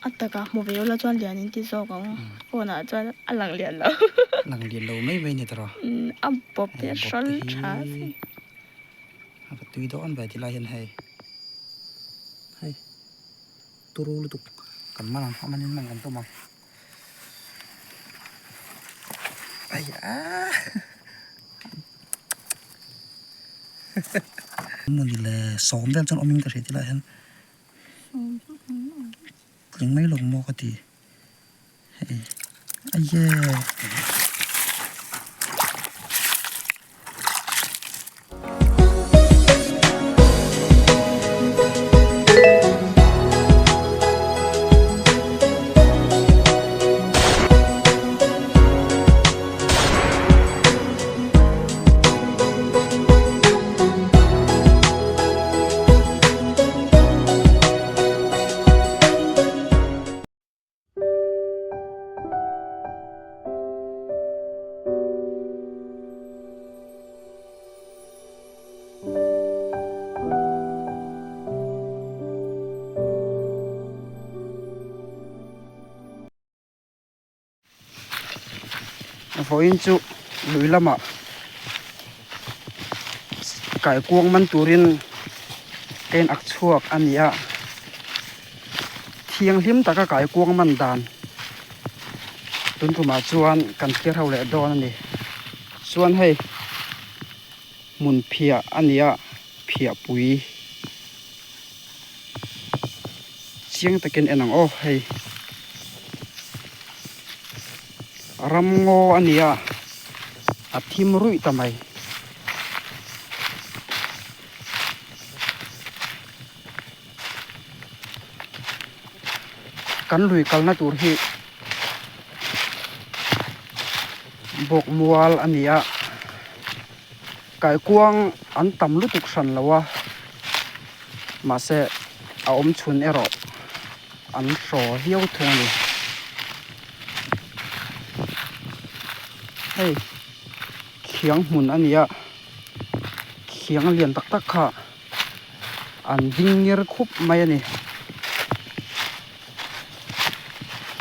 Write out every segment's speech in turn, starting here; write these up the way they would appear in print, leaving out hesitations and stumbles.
อัตตะกะโมเวลละจวนเลียนที่โซกงโอน่ะจวนอันหลังเลียนแล้วหลังเรียนเราไม่ไปเนี่ยตรออับปบเตชอลชาสิประตูดอนไปที่ไรเห็นให้ตุรุลุตุกกันมาหลังมันยังนั่งกันตัวมาไอ้ยามันดีเลยซ้อมเรื่องจนอมิงกระเทียที่ไรเห็นยังไม่ลงมอกตีไอ้เย่พออินจูลุยละมาไก่กวงมันตูรินเอ็นอักชวกอันนี้เทียงลิ้มตะกะไก่กวงมันดานตุนกุมาชวนกันเที่ยวเท่าไหร่ดอนนี่ชวนให้มุนเพียอันนี้เพียปุ๋ยเชียงตะเกียนเอ็นังโอ้ให้รำโงอันนี้อัดทิมรุ่ยทำไมกันลุยกันนะตัวที่บกมัวอันนี้ไก่กวางอันต่ำลุตุกสันแล้ววะมาเสะเอาอมชุนเอรออันโซ่เหี้ยวทงเลยเฮ้ยเขียงหุ่นอันนี้เขียงเหรียญตักค่ะอันดิ้งเงี้ยคุบไม่นี่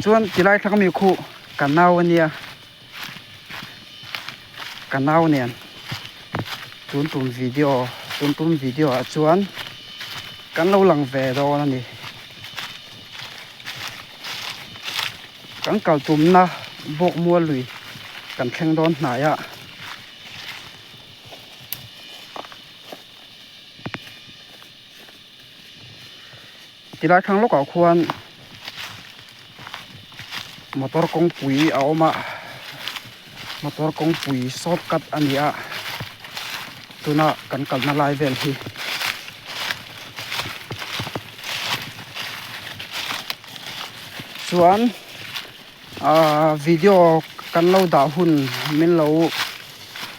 ส่วนที่ไรทั้งมีคู่กันนาวเนี่ยกันนาวเนี่ยตุนวิดีโอตุนวิดีโอส่วนกันเราหลังเวดอนั่นนี่กันเก่าตุ่มนะบกมัวลุยกันแข่งดอนไหนที่ไรครั้งเราก็ควรมอเตอร์กงปุ๋ยเอามามอเตอร์กงปุ๋ยซอบกัดอันนี้ตัวน่ะกันมาลายเวลที่ส่วนวิดีโอกันเราด่าหุ่นมินเรา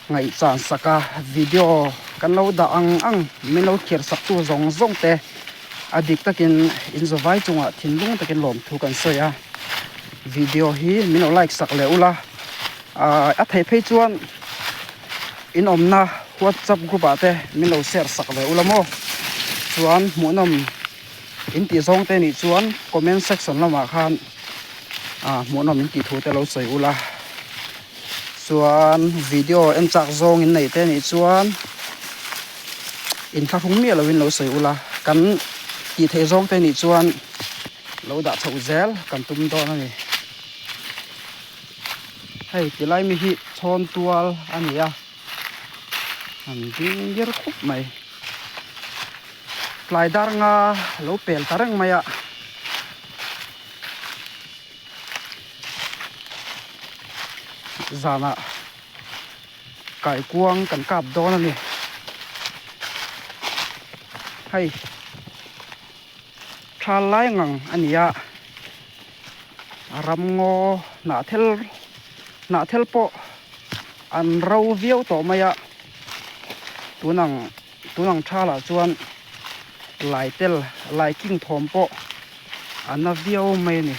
ไงจานสักวิดีโอกันเราด่าอังมินเราเขียนสักตัวซงเตะอดีตตะกินอินสบายจงทิ้งลุงตะกินหลอมถูกกันเสียวิดีโอฮีมินเอาไลค์สักแล้วล่ะอัดให้เพจชวนอินอมนะวัดจับกูปะเตมินเอาแชร์สักแล้วล่ะโมชวนหมุนอมอินตีซองเตนี่ชวนคอมเมนต์เซ็กชันละมาคันหมุนอมอินตีทูเตเราใส่อุละส่วนวิดีโอเอ็มจากซองอินไหนเตนี่ชวนอินข้าทุ่งเมียเราวินเราใส่อุละกันตีเทซองเตนี่ชวนเราด่าชาวเซลกันตุ้มโตนั่นนี่ให้ที่ไรมีฮิชอนตัวอันนี้อันดิ้งเยอะคุบไหมปลายดารงาเราเปลี่ยนตารังไหมจานะไก่กวงกันกับดอนนั่นนี่ให้ชาไล่งังอันนี้รำงอหนาเทลโปอันเราเวียวต่อมาตัวนังชาละจวนลายเตลลายกิ้งทอมโปอันน่าเวียวไม่นี่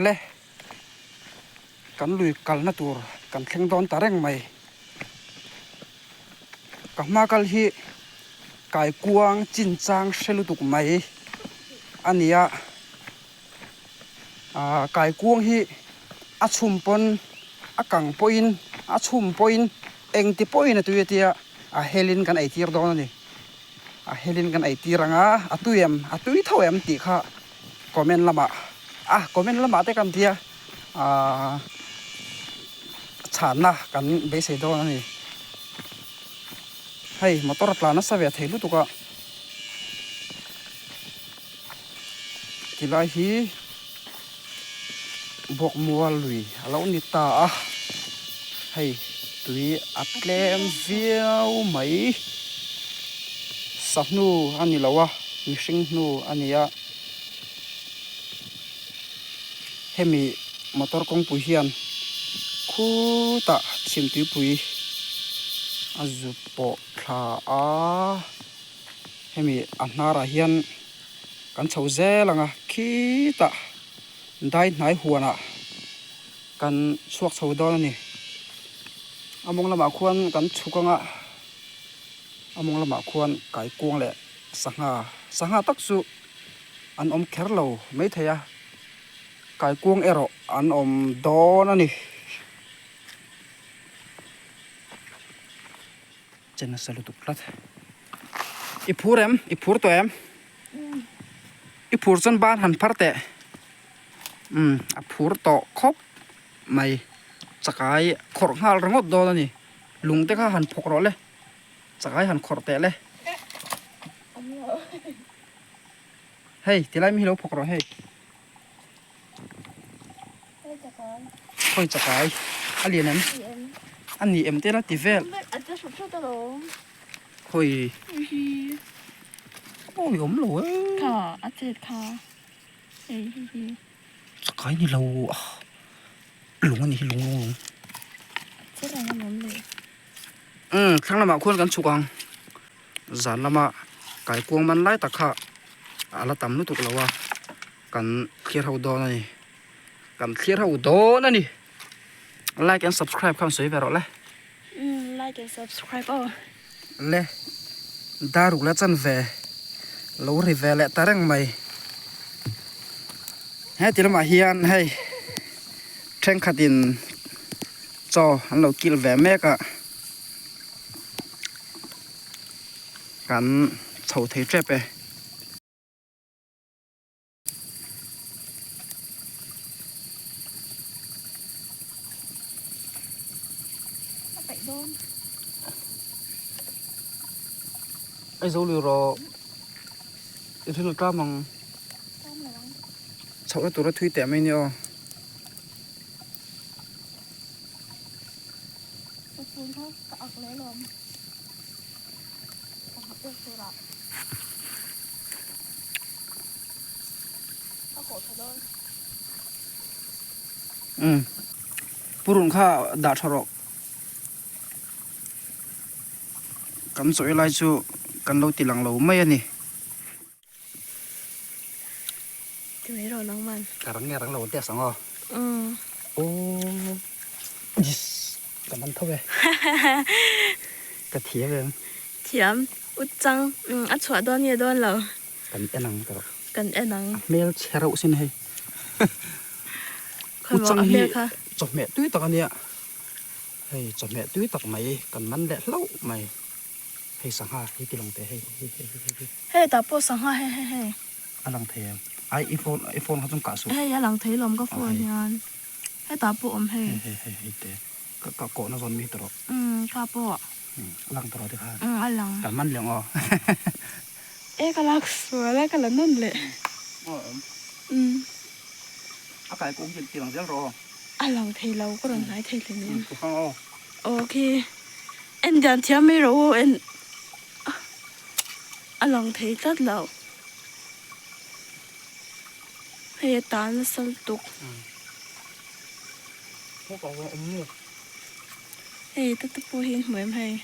เล่กันลุยกันนะตัวกันแข่งดอนตาแรงไหมกับมากัลฮีก cái quang chín trang sẽ lưu tục mấy anh nhá cái quang hi chum pon kang poin chum poin eng ti poin tu tia helin kan ai tir don ni helin kan ai tiranga atui thoem ti kha comment lama comment lama te kam tia chana kan be se don ni hay motor plana sa ve thelu tu ka tilai hi bok mual lui alo ni ta hay tui atlem viau mai sahnu ani lawa mishing nu ania hemi motor kong pu hian khu ta chim tui pui azupo tha hemi anara hian kan chho zelanga khi ta dai nai huana kan suak chho don ni among lama khuan kan chukanga among lama khuan kai kuang le sanga taksu an om kherlo mai thaya kai kuang ero an om don ani chena salu tu plat ipur to em ipur chan ban han pharte phur to khop mai chakai khor ngal rangot don ani lungte kha han phokro le chakai han khor te le hey tilai mi lo phokro hey khoi chakai alien em ani em te la tivel khoi ôi ốm lỗ Khả, chết khả. Ê, cái này lâu lủng anh lủng chết là nó lắm rồi. khang làm khuônกันchukang zan lama kai kuang man lai takha ala tam nu tuk lawa kan clear how do na ni kan clear how do na ni like and subscribe kham soi vero le Like and subscribe le daru la chan ve lo ri ve le tarang mai he tilama hian hei theng khatin cho an lo kil ve mek a kan chho thei trep e Vậy đôn. ai dấu liu ro ithil ka mang Không là lắm. chho la tur thui te mai ni o Tôi phun thôi, tạo lấy luôn. Không học được rồi ạ. Nó khổ thật đôn. purun kha da tharo kan choi lai chu kan lo tilang lo mai ani Thì mấy rồi nóng man. karang nge rang lo te sang o o yes kan man thobe ka thia ve Thiểm, út trăng, át chua đôn như đôn lầu. kan enang taro Cần em nắng. mel cherau sin hei Khởi bỏ chang ấm hi lê khá. chok me tui tak ania hei chok me tui tak mai kan man le hlau mai hei sang ha hi tilong te hei Hey, tạo bộ sáng hoa hey. alang the ai iphone ha chung ka su Hey, ya lắng thấy lòng có phone nhàn. Hey, tạo bộ ấm hey. hei te ka ko na zon mi tro Cả bộ. lang tro te ha Anh lắng. kan man leng o Ê, cái lạc sủa lại cái là nôn lệ. akai ko hin tilang zel ro Anh lắng thấy lâu có lần nãy thấy lên em. ku khang o Ok. Em dàn thiểm mấy rồi em. Anh lắng thấy rất lâu. Hay tán sân tục. ko ko mu Hay tất tất bố hiên mười em hay.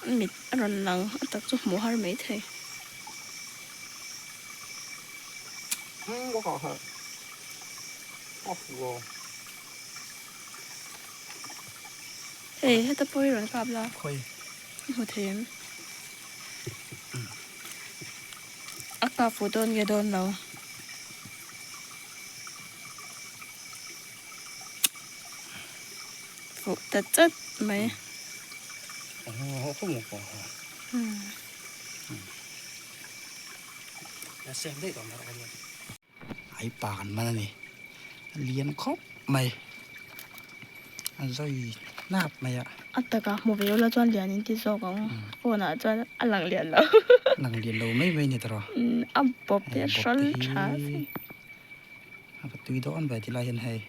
Anh mịt anh rần lắng. Anh tắc chút mũ har mấy thầy. ko ko ha off go Hay tất bố hiên rần cạp là. khoi Hồ thêm. akka phụ đôn cái đôn đâu phụ tật chất mấy không một quả xem đấy còn đâu luôn ai bàn mà này liền khóc mày rồi nạp mày ạ tất cả một video là chọn liền thì số cũng phụ nào chọn ăn lằng liền đâu lằng liền đâu mấy mấy này tao ăn bột để sắn chả tùy đó ăn về thì lại hiện hay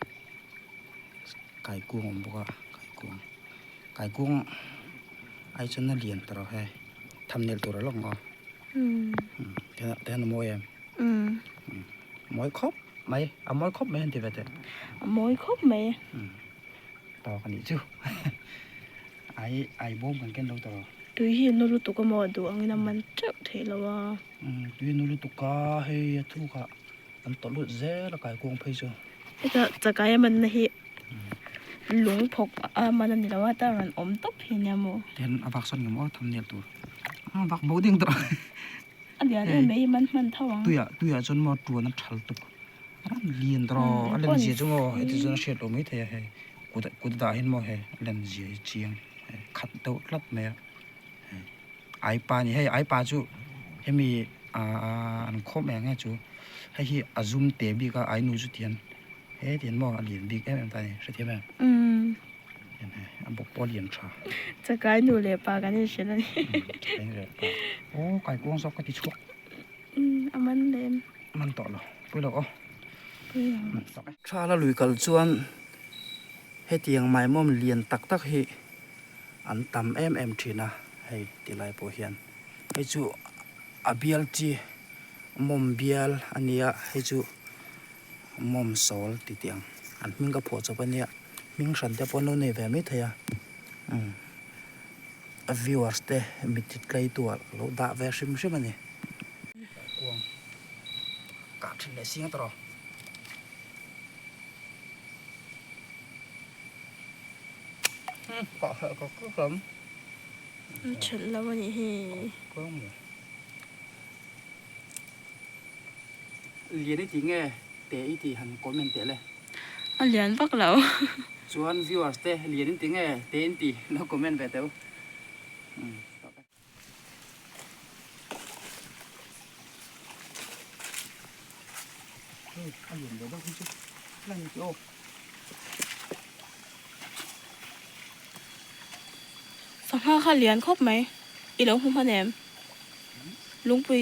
cải cuồng bữa cải cuồng ai chân nó liền tao hay thầm nền tụi nó lỏng ngò thế là môi em môi khóc mày môi khóc mày thì vậy thế môi khóc mày tao cái gì chứ ai bố mình cái đâu tao tuy nhiên nó tụi cái mồi đồ anh em mình chắc thế là tuy nhiên nó tụi cá hay thu cả anh tao lụt dễ là cải cuồng phải chưa cái cái mình này lúng phộc mà nên là ta rằng ốm tóc thì nhà mồ then bác son ngắm thầm nền tụi bác bố điên tao anh liền mấy mình thao tuy à chân mà chuột nó chal tục liền tao anh làm gì chứ ngô cái chân nó sẹt ốm ấy thế hay cụt đã hết mò hay làm gì chiang khát đâu lắm mẹ ai pa ni hay ai pa chú hay mi anh khó mẹ nghe chú hay hi azum te bi ka ai nu chú tiền hay tiền mò liền bi em ta này sẽ thế mẹ anh bọc bỏ liền cha cái nụ lệ ba cái này xem này ô cái cuống sọc cái tí chuột mình lên mình tỏ rồi bây giờ ô cha là lùi cầu chuan hay tiếng mai mom liền tắc tắc hi anh tầm em china hay tỷ lại bổ hiền hay chú abial chi mom bial ania hay chú mom sol tí tiếng anh mình có phổ cho bên này mình sẵn cho bọn nó này về mấy thầy viewers te mình thịt cây tua lâu đã về xem xem này cuồng cả trên này xiên tao có lắm chuyện là bao nhiêu có không liền đấy thì nghe té thì hẳn có men té lên anh liền bắt đầu chuan viewers te liền tiếng nghe té thì nó comment về tao anh liền đâu chứ làm gì ôสังหารข้าเลียนครบไหมอีหลงหุ่มพะแนมลุงปุย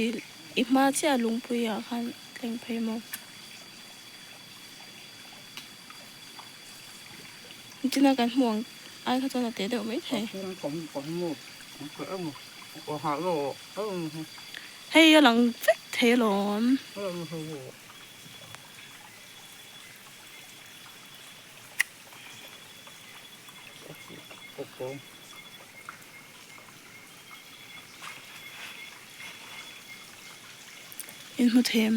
อีมาเจ้าลุงปุยอ่ะคันเล็งเพมจินากันห่วงไอ้เขาจะเตะเดี๋ยวไม่ใช่ให้หลังฟิกเทหลอมอินมุเทม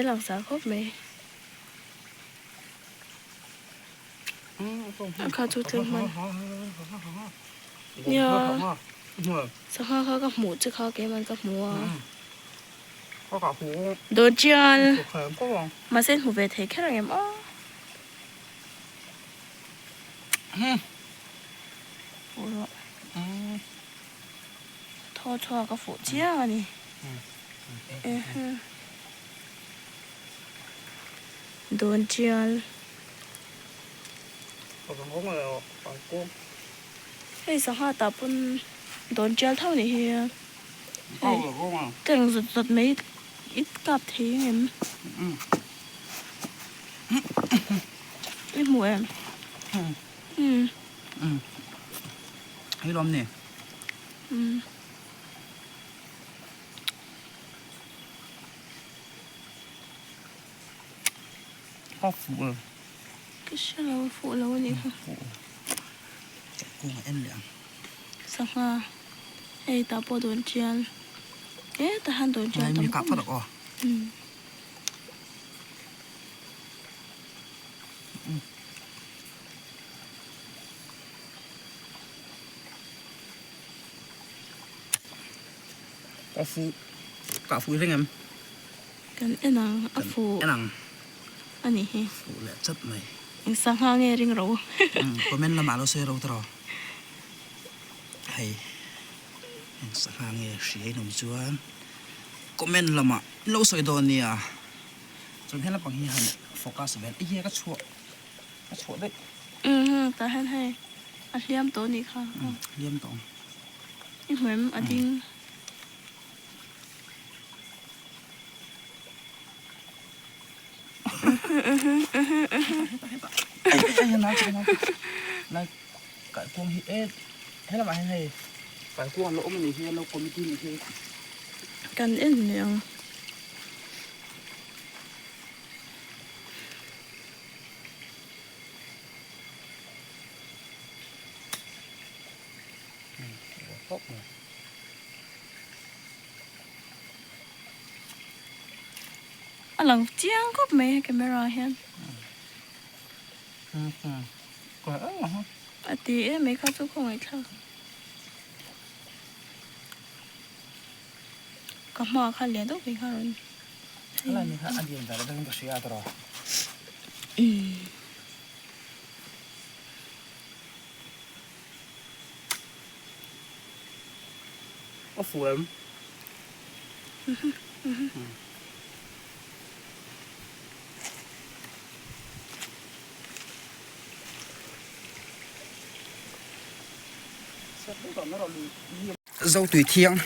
หลังสาวครบไหมเขาจุดถึงมันเนี่ยสักข้าเขากับหมูจะเข้าเกมันกับหมูโดนจีนมาเส้นหูเวทแค่ไหนมั้งโอ้โหทอดกับฝูเจียนี่โดนจีนเฮ้ยสักข้าตาปุ่นโดนจีนเท่านี้เฮียแต่งสุดๆไม่ít cặp thế em ít mùa em thấy lắm nè có phụ rồi cái sao là phụ là cái gì không cô mà em liền sao ha hay tao bỏ đồn chiên เอ๊ะแต่หันโดนเจอ ไง ต มีกับก็ดอกอ๋อ อืม ก็ฟูกะฟูได้ไง กันเอ็นังอัฟู ไอ้หนัง อันนี้เฮ ฟูแหละจัดไหม อิงสังหาเงริงเรา ก็แม่นละหมาเราเสียเราตลอดให้สักหางเงี้ยเสียหนุ่มจวนก็แม่นละหมาเราสวยโดนเนี่ยจนให้เราปังเฮียหันโฟกัสแบบไอ้เหี้ยก็ชั่วได้ แต่หันให้อัดเลี่ยมตัวนี้ค่ะ เลี่ยมตอง อีเหมือนอัดดิ้ง ไอ้ยังน้อยจังนะนายกะกวงฮิเอ็ดให้ละหมาให้กะกวงเราไม่หนีเฮียเราคนที่นี่คือ กันเอ็นเนี่ย ตกเลย อันหลังเจียงก็ไม่ให้แกไม่รอเห็น ก็ฮะ อันที่ไม่เข้าทุกคนไอ้เธอก็มาค่ะเรียนต้องไปค่ะรุ่น อะไรนี่ฮะอันเดียวแต่เราต้องก็เสียตลอด อืม ก็ฟูมdâu tùy thiêng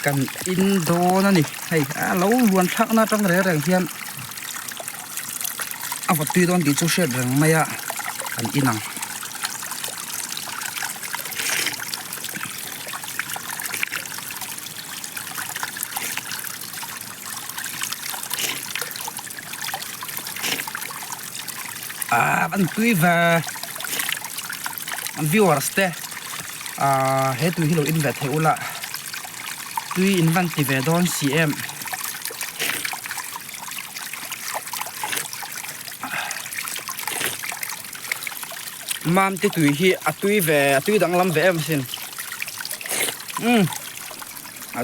cần Indo nó nè hay lâu luôn thắc nó trong đấy rằng hiện vật tùy đón đi chỗ xe rằng mày cần in năng bạn tùy và viewers thế hết tùy hiểu in về thế ula tùy invent về đón cm mam te tùy hi tùy về tùy đang làm về em xin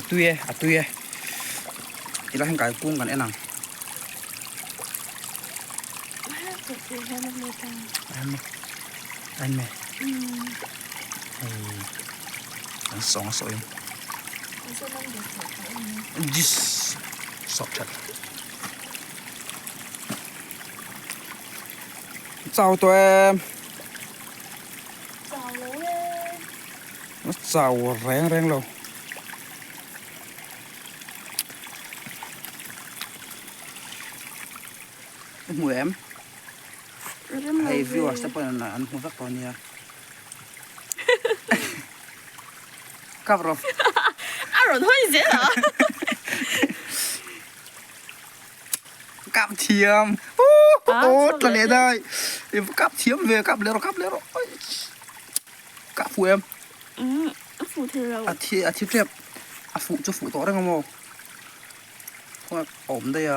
tùy ila hang kai kung kan enang anh mẹ anh song soi just sọt chặt chào tụi em nó chào reng reng luôn mùi em hay view sẽ bên là anh không rất to nha cặp rồi rồi thôi dễ hả cặp thiềm tốt là lẽ đây cặp thiềm về cặp lẽ rồi cặp phụ em phụ thì rồi thiếp thiếp phụ cho phụ to đấy không không ổn đây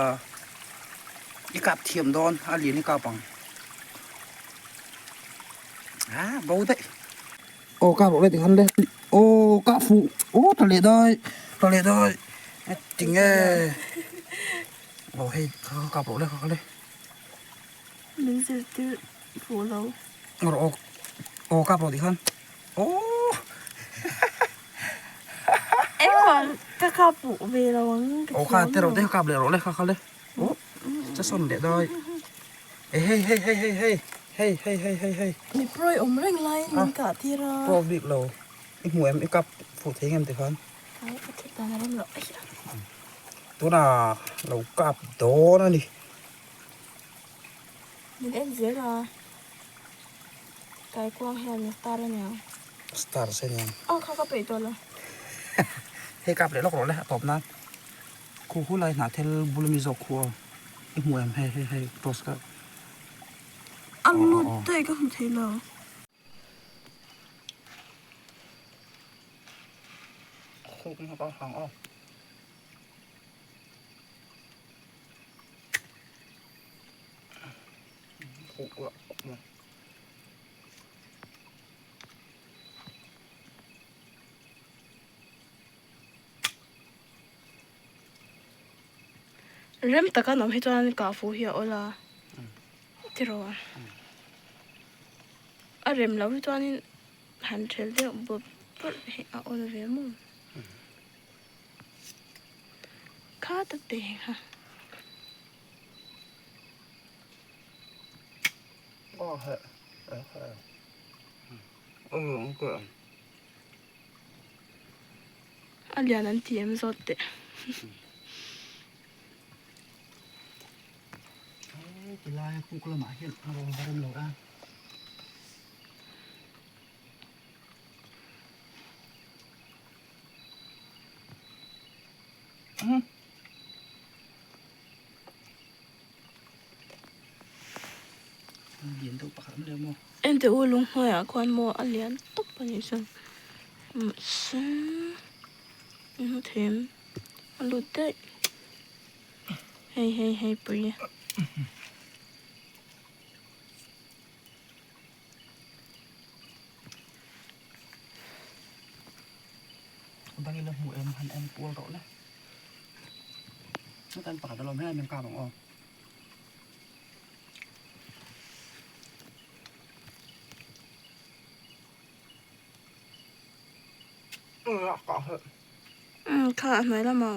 cái cặp thiềm đòn liền cái cặp bằng bầu đấy cặp bộ đây thì hắn đây cặp phụ thật lẽ đây chính nghe hay cặp bộ đây mình sẽ tự phụ lâu cặp bộ thì hơn em còn các cặp phụ về rồi khá thế rồi đấy cặp lẽ rồi đây khá đây chắc xong để thôi hey mình proi reng lại mình cả thì ra pro việc lầu ít mùa em ít cặp phụ thế em thì hơn thật ta là lắm rồi tôi là lầu cặp đó nó đi mình em dễ là cái quang hè mình star rồi nào star xem nha không có bị tôi là hey cặp để lóc rồi đấy top nan khu lại nãy theo bùi mi dọc khu ít mùa em hay postcard ăn luôn đây có không thấy nào không có hàng เริ่มตะกันอมให้ตัวนั้นกาฟูเฮียโอลาที่รออะเริ่มแล้วที่ตัวนี้หันเทลเดียวบบปุ๊บเฮียโอลาเวียมุมข้าตัดเตะค่ะ ก็เหอะก็ อันเดียนั้นเทียมสดเตะ กีฬาคู่กระหม่อมเห็นเราเริ่มเราอ่ะเย็นตัวปากมันเร็วมั้ง เอ็นเตอลุงหัวควันโมอันเลียนตบปนิสันซึ่งเทมอันลุดได้ให้ปุย บางทีเราหูพันปัวเราเลยเมื่อการปากเราไม่ได้เป็นกาบองก็เหอะ ค่ะไหนละมา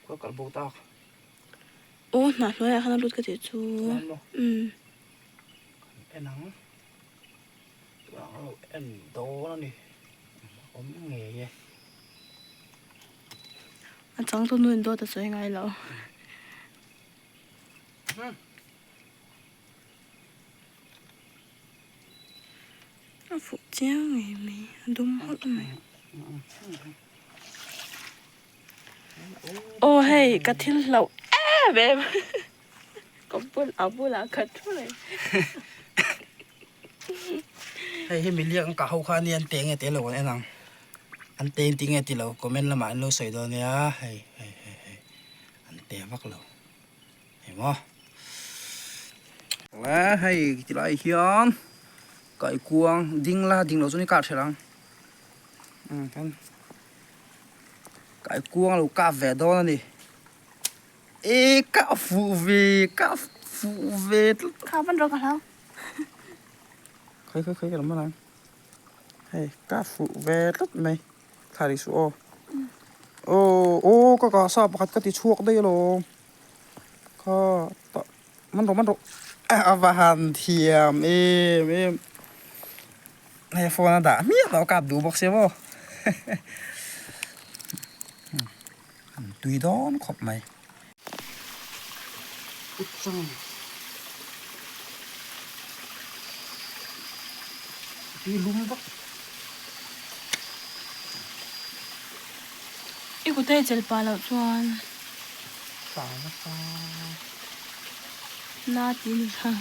ก็กระโบตาก โอ้หนาน้อยอะขนาดลุดกระเจิดชูเอ็นหนังเราเอ็นโตแล้วนี่ผมเงี้ย อันจังตัวนู่นตัวแต่สวยไงเราฝูเจ้าไงมีดุมหดไหมโอ้เฮ้ยกระทิลเราแบบก็ปุ่นเอาปุ่นละกัดทุเลยให้มีเรียกกับเขาข้านี่อันเตียงไงเตียงเราไอ้นังอันเตียงติงไงที่เราก็เม่นละหมาดเราใส่ตัวเนี้ยให้อันเตียงพักเราเห็นมั้ยแล้วให้ที่ไรเฮียนไก่กวางดิ้งเราส่วนนี้กัดใช่หรือกันไก่กวางเรากัดแหวนตัวนั่นดิกัดฟูเวข้าวมันรอกันแล้วเคยกันมาแล้วให้กัดฟูเวตัดไหมทาริสุโอ้ก็สอบกัดติช่วงได้หรอก็มันรออาบหันเทียมให้โฟนด่ามีเรากัดดูบอกเสียบ่ตุยดอนขอบไหมอุ๊จังตีลุมบักอีกูเตะเจลปาแล้วชวนสาวนะฟ้าน่าตีนี่ค่ะ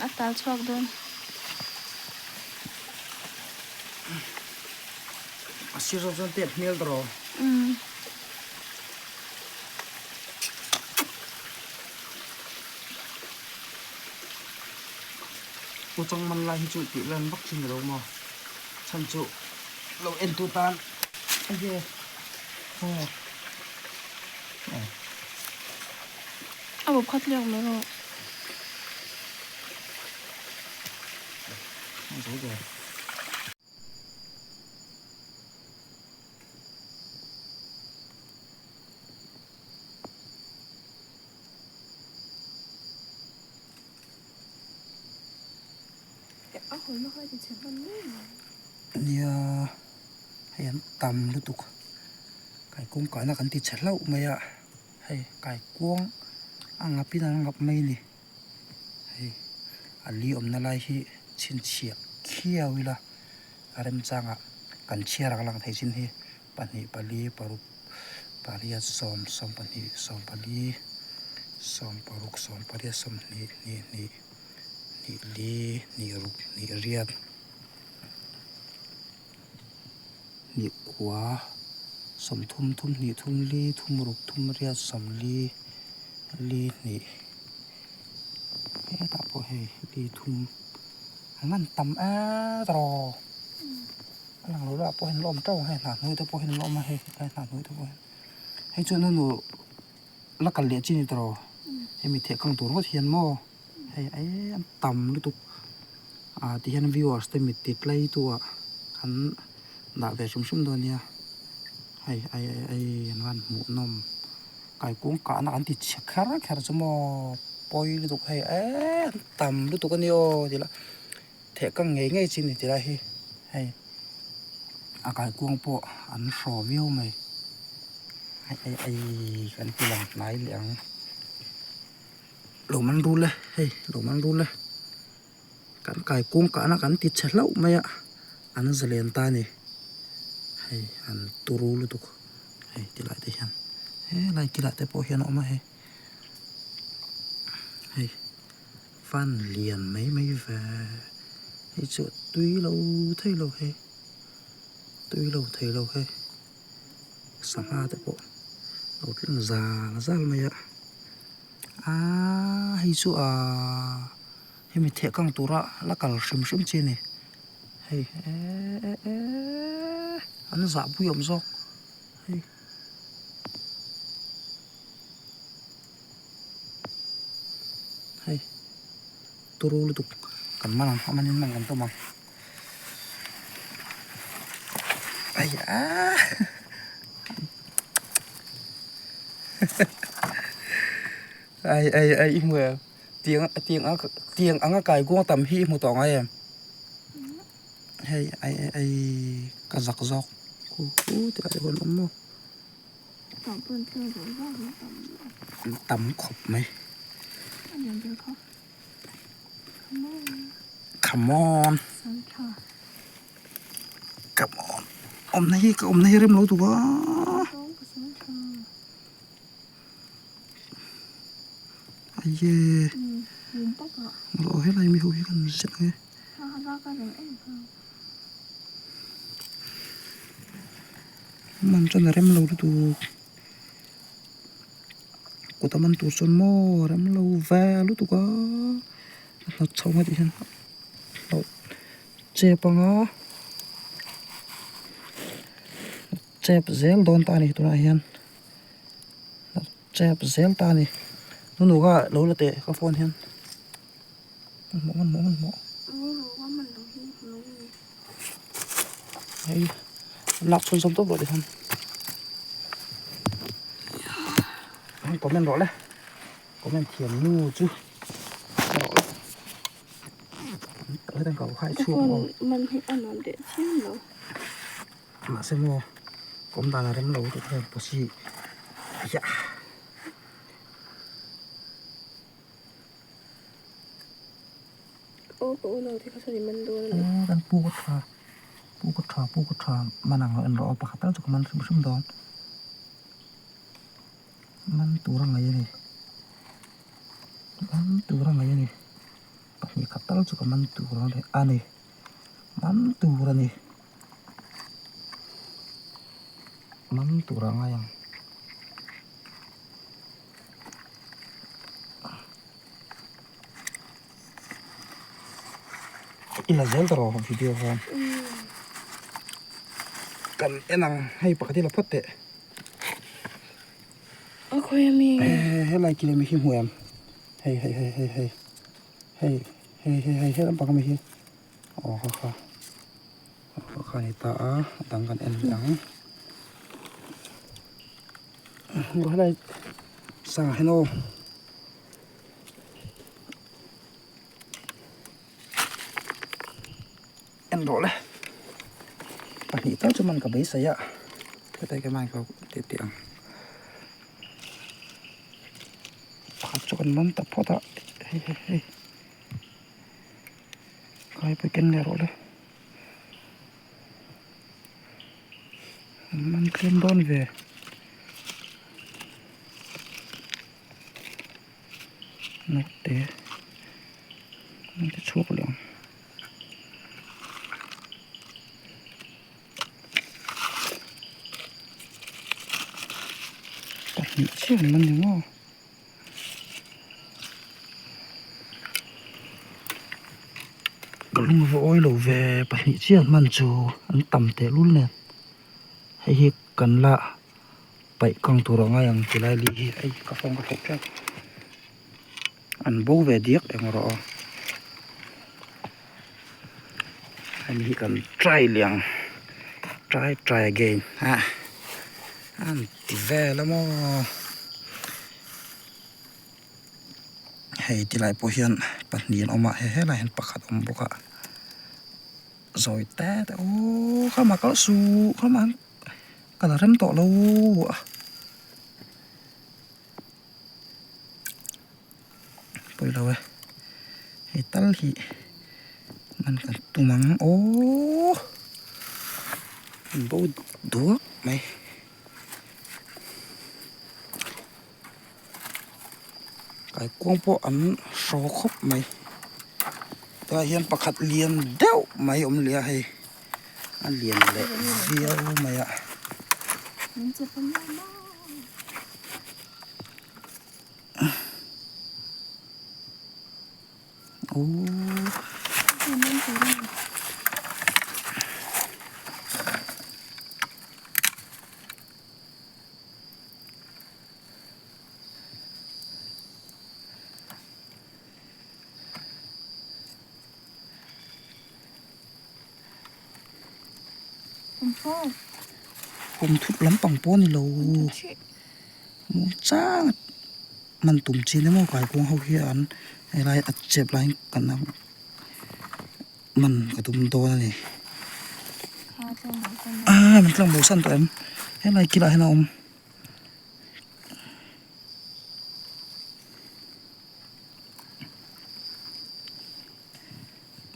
อัตราชวกโดนสิเราจะเตียบเนียลตรอกูจังมันลายจุดติเล่นบักชิงเรามาฉันจุเราเอ็นตูตานโอเคเอาแบบคัดเลือกไหมลูกสวยเลยเอาคนไม่ค่อยจะเช็ดมันนี่เนี่ยให้ยันตำลุตุกไก่กุ้งก่อนนะกันติดเฉล่าไหมอะให้ไก่กุ้งงับพี่นังงับไม่นี่ให้อันนี้นาลายที่ชินเฉียบเขี้ยววิละอะไรมันจังอ่ะกันเชียร์รักไทยชินให้ปันนี้ปาลีปารุปาลีซ้อมปันนี้ซ้อมปาลีซ้อมปารุกซ้อมปาลีซ้อมนี่รุกนี่เรียดนี่ขวา สมทุ่มทุ่มหนีทุ่มลีทุ่มรุกทุ่มเรียสมลีลีนี่เฮ้ตาโปเฮลีทุ่มมันต่ำตรอหลังเราละโปเห็นลมเจ้าให้หนาหนุ่ยแต่โปเห็นลมมาให้หนาหนุ่ยแต่โปเห็นให้จนนั่นหนูละกันเลียจีนี่ตรอให้มีเทกังตัวก็เทียนหม้อให้ไอ้ต่ำหรือตุกที่เห็นวิวส์แต่มีติดไล่ตัวขันด่าแบบชุ่มๆตัวเนี้ยไอ้นั่นหมูนมไก่กุ้งกะนันติดเช็คแค่สมอปอยหรือตุกให้ต่ำหรือตุกกันเดียวทีละเทกังไงไงจีนี่ทีละให้อากาศกวางปออันสอวิวไหมไอ้กันที่หลังไหนเหลืองหลงมันรู้เลยเฮ้ยหลงมันรู้เลยกันไก่กุ้งกันกันติดเฉล้าไหมอันนั้นเสลียนตานี่ให้อันตูรู้เลยทุกให้ทีไรที่เห็นเฮ้ยไรกีฬาแต่พอเห็นออกมาให้ฟันเลียนไม่แฝให้เจอตุยเราเท่เราให้ตุยเราเท่เราให้สังหารแต่พอเราเรื่องซาไม่ให้ชัวให้มีเทกังตัวละแล้วก็ชิมจีนี่ให้อันนั้นจับผู้ยมซอกให้ตัวรู้เลยตุกกันมาลังมันนี่มันกันตัวมันไอ้ไอ้เมื่อเตียงอังกายกุ้งต่ำฮีหมูตองให้ไอ้กระซักซอกกูแต่ละคนอมต่ำขบไหมCome on Come on Om này rem lâu tụi ai ye lo hết lại mi hui kan set nghe man chân rem lâu tụi cô ta man tụi son mo rem lâu ve lúc tụi nó trông hết đi hen chép bằng chép zel don ta này tụi này hen chép zel ta này nó nụ cái lâu là tệ cái phone hen mỏ hay lắc xuống sông tốt rồi đi hen có men rõ đấy có men thiền nhu chứ ở đây có khai chuông mình hay ăn nó để chiên rồi mà xem mò cũng đang là đếm lâu được thôi bớt gì dạ ô cô nào thì có sao thì mình luôn dan pu cốt trà mà nàng ở đó bạc tao cho mình sum đón mình tu ra ngày này bạc ni cắt tao cho mình tu ra đấy anh mình tu ra này mình tu ra ngày ina zel taro video phone kan enang hay pakati la photte okay mi he lai kile mi him huam hey lam pakam hi oh kha ni ta dang kan en dang ho lai sa heno en rồi đấy bạn nghĩ tao cho mình cả bấy sấy ạ cái tay cái mai có tiệt tiện bắt cho con mắm tập phốt ạ hey coi phải kinh này rồi đấy mình lên đón về nét để mình sẽ chuộc liền นี่เชื่อมันอยู่มั้งก็ลุงว่าโอ้ยเราเวไปนี่เชื่อมันจูอันต่ำแต่รุ่นเลยให้เฮกกันละไปกองตัวเราไงยังที่ไรลีไอ้กระฟงกระทบแค่อันโบเวเดียกเองรออันนี้กัน try เลี้ยง try again ฮะอันที่เวแล้วมั้งให้ที่ไรพอเห็นปัญญาออกมาให้ไรเห็นประคัดอมบุกะซอยแต่โอ้เข้ามาก็สู้เข้ามาก็เริ่มโตแล้วไปแล้วเว้ยให้ตั้งหีมันกันตุมังโอ้มันบูดดัวไหมไก่กวางพวกอันโซคบไหมแต่เห็นประคัดเลียนเด้วไหมอมเลียให้อันเลียนเลยเดียวไหมอะมันจะเป็นยังไงโอ้มันจะเป็นพ่อผมทุบล้ำปังป้อนนี่เรามูจ้ามันตุ่มจีนได้มั้งไก่กวางเขาเขียนอะไรอัดเจ็บไรกันนะมันกระตุ้มโตนั่นนี่มันกำลังบูสันตัวเอ็มให้ไรกีฬาให้น้อง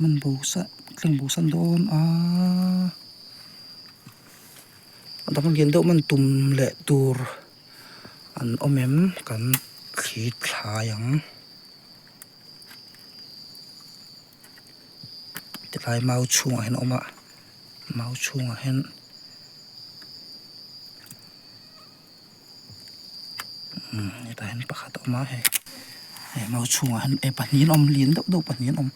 มันบูสันกำลังบูสันโดนมันทำให้เย็นโดมันตุ่มเละตัวอันอมเอ็มกันขีดขลายังจะลายเมาช่วงเห็นอมอะเมาช่วงเห็นนี่แต่เห็นปากตัวมาให้เมาช่วงเห็นปัญญาอมเลี้ยนดูปัญญาอม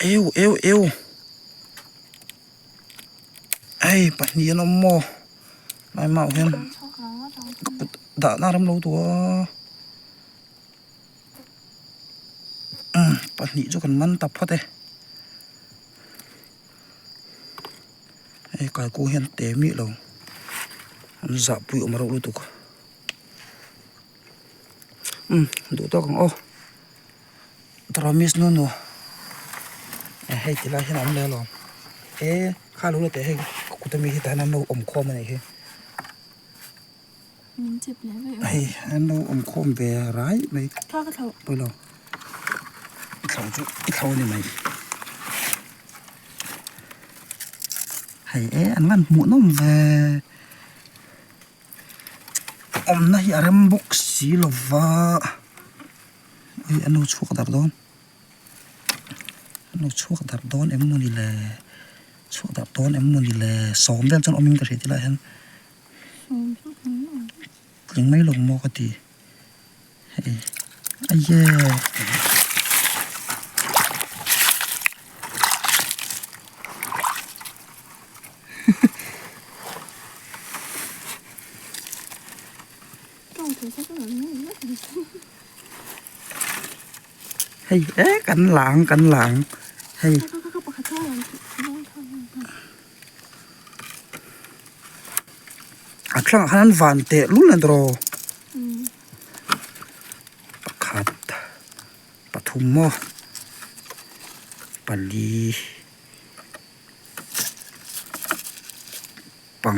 เอวไอ้ปัญญาอมโมนายเมาเห็นด่าหน้ารำรู้ตัวปัญญาจุกันมันตับพอดไอ้กายกูเห็นเตมีเราจับปุยออกมาเรารู้ตัวดูตัวของโอ้ตรามิสนู่นวะให้ทีละให้น้ำแล้วหรอข้ารู้เลยแต่ให้กูจะมีที่แต่น้ำเราอมคอมันไอ้มันเจ็บแล้วไหมน้ำเราอมคอมเบรไรไหมข้าก็เท่าไปเราเขาเนี่ยไหมให้อันนั้นหมูน้องเวอมนะอย่าเริ่มบุกสีหรอวะอันนู้นชั่วกระดาษโดนอันนู้นชั่วกระดาษโดนเอ็มมูนี่แหละชั่วกระดาษโดนเอ็มมูนี่แหละซ้อมเดินจนอมิงกระเทียที่ไรเห็นยังไม่ลงโมกติไอ้เย่ให้กันหลังให้ครั้งนั้นวันเตะลุ้นเลยดรอประคัดปฐุมโมปลีปัง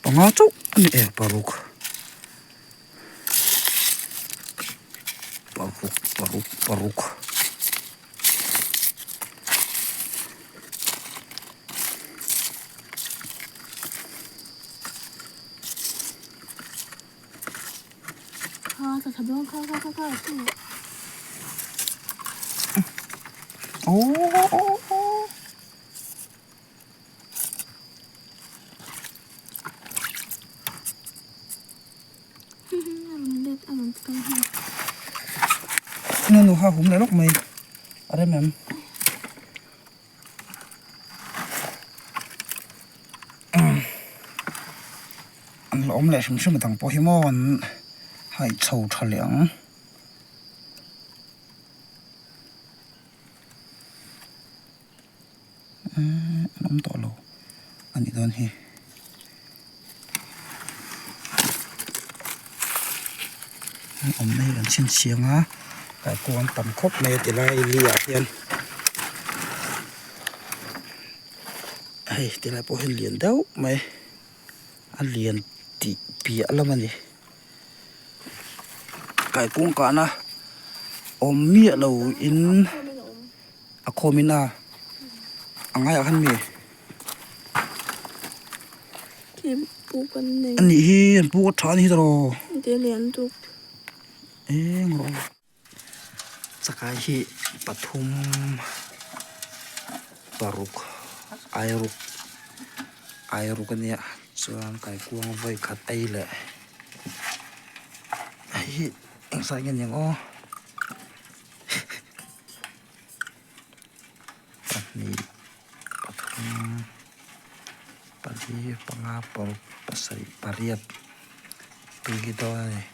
ปังจุกนี่ปารุกข้าจะทำด้วยข้า โอ้นั่นหนูหาผมเลยลูกไม่อะไรแม่มอันล้อมแหละชิมชิมมาตั้งโปเกมอนให้เช่าทะเลงน้ำต่อโลอันนี้โดนเฮอมในกันเชียงเชียงฮะแต่กวนปั่นครบในแต่ละเรียเพียนเฮ้ยแต่ละพอเห็นเหรียญเด้อไหมอันเหรียญติเปียแล้วมันนี่ไก่กุ้งกันนะอมเมียเราอินอะโคมินาอังไงอะขันมี ที่ปูกันหนึ่ง อันนี้เฮียนปูทานฮิตรอ เดี๋ยวเรียนทุก เอ้งรอสกายฮิปทุมปารุกไอรุกกันเนี่ยส่วนไก่กวางไว้ขัดไอแหละไอ้เอ็งใส่เงินอย่างอ้อปันนี้ปทุมปารีปังอาปารุกปัสสริปารียบปีกี่ตัวเลย